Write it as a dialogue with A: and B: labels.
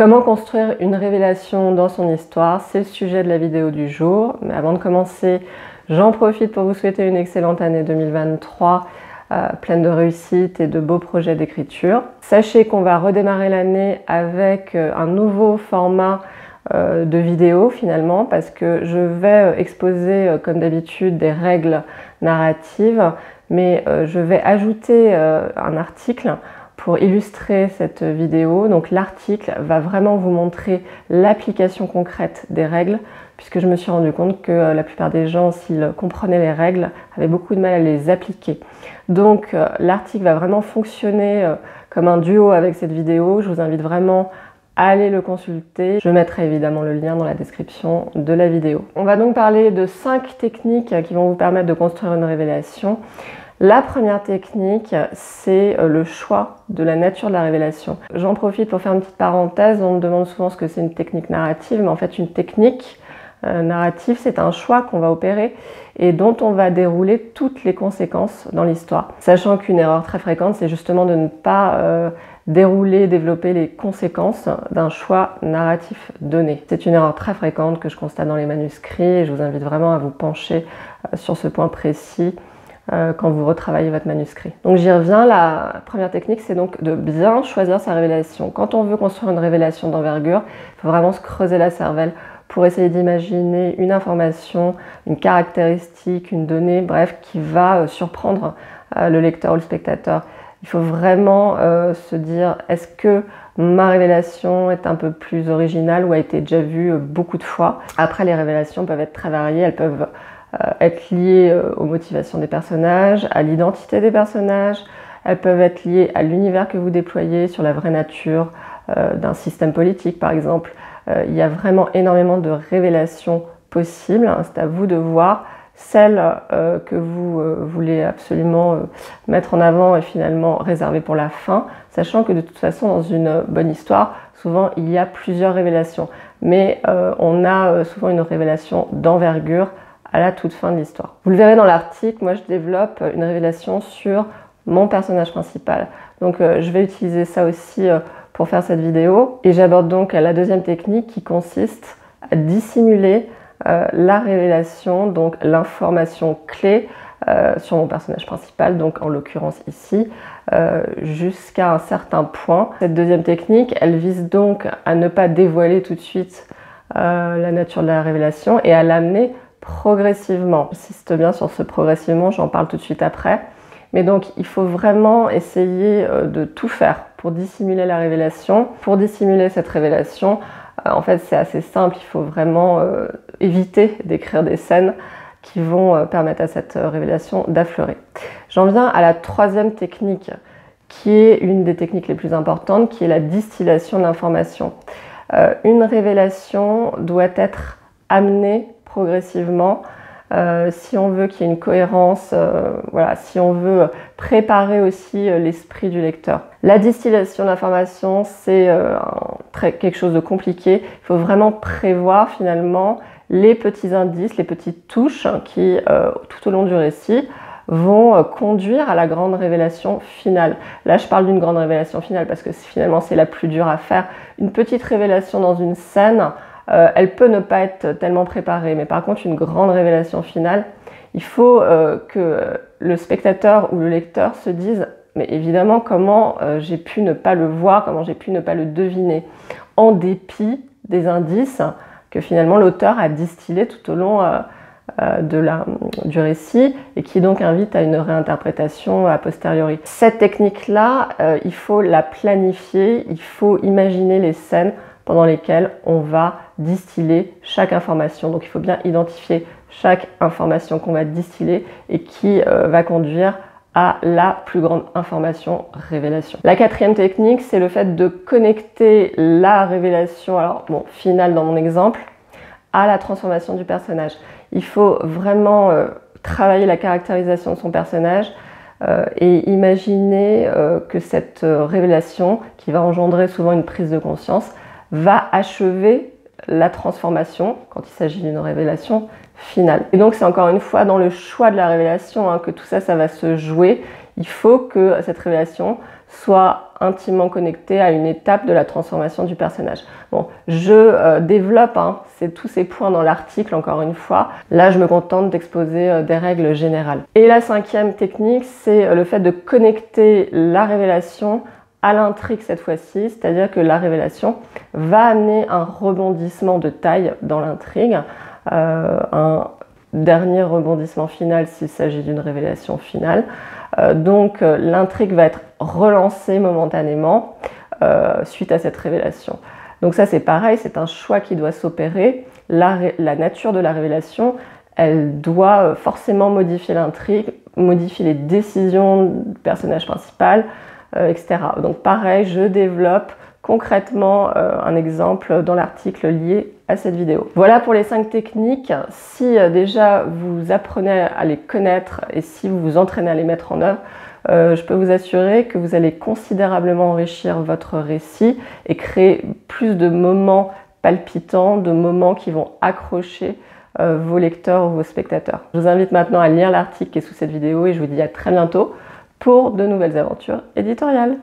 A: Comment construire une révélation dans son histoire? C'est le sujet de la vidéo du jour. Mais avant de commencer, j'en profite pour vous souhaiter une excellente année 2023, pleine de réussite et de beaux projets d'écriture. Sachez qu'on va redémarrer l'année avec un nouveau format de vidéo finalement, parce que je vais exposer comme d'habitude des règles narratives, mais je vais ajouter un article pour illustrer cette vidéo. Donc l'article va vraiment vous montrer l'application concrète des règles, puisque je me suis rendu compte que la plupart des gens, s'ils comprenaient les règles, avaient beaucoup de mal à les appliquer. Donc l'article va vraiment fonctionner comme un duo avec cette vidéo. Je vous invite vraiment à aller le consulter. Je mettrai évidemment le lien dans la description de la vidéo. On va donc parler de 5 techniques qui vont vous permettre de construire une révélation. La première technique, c'est le choix de la nature de la révélation. J'en profite pour faire une petite parenthèse. On me demande souvent ce que c'est une technique narrative, mais en fait une technique narrative, c'est un choix qu'on va opérer et dont on va dérouler toutes les conséquences dans l'histoire. Sachant qu'une erreur très fréquente, c'est justement de ne pas développer les conséquences d'un choix narratif donné. C'est une erreur très fréquente que je constate dans les manuscrits et je vous invite vraiment à vous pencher sur ce point précis quand vous retravaillez votre manuscrit. Donc j'y reviens, la première technique, c'est donc de bien choisir sa révélation. Quand on veut construire une révélation d'envergure, il faut vraiment se creuser la cervelle pour essayer d'imaginer une information, une caractéristique, une donnée, bref, qui va surprendre le lecteur ou le spectateur. Il faut vraiment se dire, est-ce que ma révélation est un peu plus originale ou a été déjà vue beaucoup de fois? Après, les révélations peuvent être très variées, elles peuvent être liées aux motivations des personnages, à l'identité des personnages, elles peuvent être liées à l'univers que vous déployez, sur la vraie nature d'un système politique par exemple. Il y a vraiment énormément de révélations possibles, c'est à vous de voir celle que vous voulez absolument mettre en avant et finalement réserver pour la fin, sachant que de toute façon dans une bonne histoire, souvent il y a plusieurs révélations, mais on a souvent une révélation d'envergure à la toute fin de l'histoire. Vous le verrez dans l'article, moi je développe une révélation sur mon personnage principal. Donc je vais utiliser ça aussi pour faire cette vidéo. Et j'aborde donc la deuxième technique qui consiste à dissimuler la révélation, donc l'information clé sur mon personnage principal, donc en l'occurrence ici, jusqu'à un certain point. Cette deuxième technique, elle vise donc à ne pas dévoiler tout de suite la nature de la révélation et à l'amener progressivement. J'insiste bien sur ce progressivement, j'en parle tout de suite après. Mais donc il faut vraiment essayer de tout faire pour dissimuler la révélation. Pour dissimuler cette révélation, en fait c'est assez simple, il faut vraiment éviter d'écrire des scènes qui vont permettre à cette révélation d'affleurer. J'en viens à la troisième technique, qui est une des techniques les plus importantes, qui est la distillation d'informations. Une révélation doit être amenée progressivement si on veut qu'il y ait une cohérence, voilà, si on veut préparer aussi l'esprit du lecteur. La distillation d'informations, c'est quelque chose de compliqué. Il faut vraiment prévoir finalement les petits indices, les petites touches qui, tout au long du récit, vont conduire à la grande révélation finale. Là, je parle d'une grande révélation finale parce que finalement, c'est la plus dure à faire. Une petite révélation dans une scène, elle peut ne pas être tellement préparée, mais par contre une grande révélation finale, il faut que le spectateur ou le lecteur se dise mais évidemment comment j'ai pu ne pas le voir, comment j'ai pu ne pas le deviner, en dépit des indices que finalement l'auteur a distillés tout au long du récit et qui donc invite à une réinterprétation a posteriori. Cette technique-là, il faut la planifier, il faut imaginer les scènes pendant lesquelles on va distiller chaque information. Donc il faut bien identifier chaque information qu'on va distiller et qui va conduire à la plus grande information, révélation. La quatrième technique, c'est le fait de connecter la révélation, alors bon, finale dans mon exemple, à la transformation du personnage. Il faut vraiment travailler la caractérisation de son personnage et imaginer que cette révélation, qui va engendrer souvent une prise de conscience, va achever la transformation quand il s'agit d'une révélation finale. Et donc c'est encore une fois dans le choix de la révélation que tout ça va se jouer. Il faut que cette révélation soit intimement connectés à une étape de la transformation du personnage. Bon, je développe tous ces points dans l'article, encore une fois. Là, je me contente d'exposer des règles générales. Et la 5e technique, c'est le fait de connecter la révélation à l'intrigue cette fois-ci, c'est-à-dire que la révélation va amener un rebondissement de taille dans l'intrigue, un dernier rebondissement final s'il s'agit d'une révélation finale. Donc l'intrigue va être relancée momentanément suite à cette révélation. Donc ça c'est pareil, c'est un choix qui doit s'opérer. La nature de la révélation, elle doit forcément modifier l'intrigue, modifier les décisions du personnage principal, etc. Donc pareil, je développe concrètement un exemple dans l'article lié à cette vidéo. Voilà pour les 5 techniques. Si déjà vous apprenez à les connaître et si vous vous entraînez à les mettre en œuvre, je peux vous assurer que vous allez considérablement enrichir votre récit et créer plus de moments palpitants, de moments qui vont accrocher vos lecteurs ou vos spectateurs. Je vous invite maintenant à lire l'article qui est sous cette vidéo et je vous dis à très bientôt pour de nouvelles aventures éditoriales.